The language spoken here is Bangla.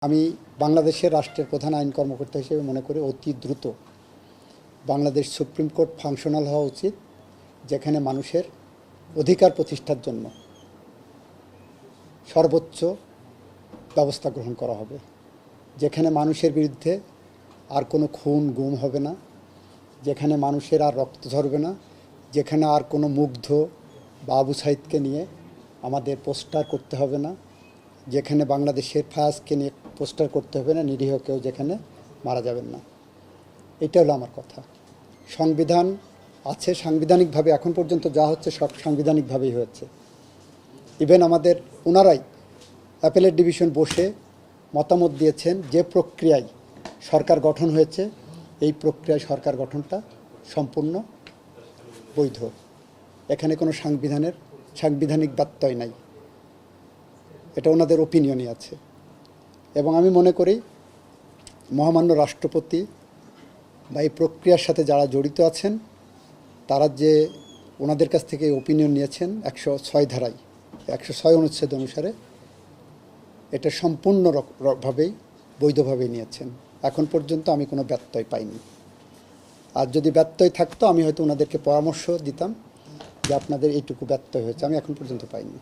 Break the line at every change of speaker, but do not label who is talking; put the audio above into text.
আমি বাংলাদেশের রাষ্ট্রের প্রধান আইন কর্মকর্তা হিসেবে মনে করি অতি দ্রুত বাংলাদেশ সুপ্রিম কোর্ট ফাংশনাল হওয়া উচিত, যেখানে মানুষের অধিকার প্রতিষ্ঠার জন্য সর্বোচ্চ ব্যবস্থা গ্রহণ করা হবে, যেখানে মানুষের বিরুদ্ধে আর কোনো খুন গুম হবে না, যেখানে মানুষের আর রক্ত ঝরবে না, যেখানে আর কোনো মুগ্ধ বা আবু সাইদকে নিয়ে আমাদের পোস্টার করতে হবে না, যেখানে বাংলাদেশের ফায়াজকে নিয়ে পোস্টার করতে হবে না, নিরীহ কেউ যেখানে মারা যাবেন না। এটা হলো আমার কথা। সংবিধান আছে, সাংবিধানিকভাবে এখন পর্যন্ত যা হচ্ছে সব সাংবিধানিকভাবেই হয়েছে। ইভেন আমাদের ওনারাই অ্যাপেলেট ডিভিশন বসে মতামত দিয়েছেন যে প্রক্রিয়ায় সরকার গঠন হয়েছে, এই প্রক্রিয়ায় সরকার গঠনটা সম্পূর্ণ বৈধ। এখানে কোনো সাংবিধানিক ব্যত্যয় নাই, এটা ওনাদের ওপিনিয়নই আছে। এবং আমি মনে করি মহামান্য রাষ্ট্রপতি বা এই প্রক্রিয়ার সাথে যারা জড়িত আছেন তারা যে ওনাদের কাছ থেকে ওপিনিয়ন নিয়েছেন 106 ধারায় 106 অনুচ্ছেদ অনুসারে, এটা সম্পূর্ণভাবেই বৈধভাবেই নিয়েছেন। এখন পর্যন্ত আমি কোনো ব্যত্যয় পাইনি। আর যদি ব্যত্যয় থাকতো আমি হয়তো ওনাদেরকে পরামর্শ দিতাম যে আপনাদের এইটুকু ব্যত্যয় হয়েছে, আমি এখন পর্যন্ত পাইনি।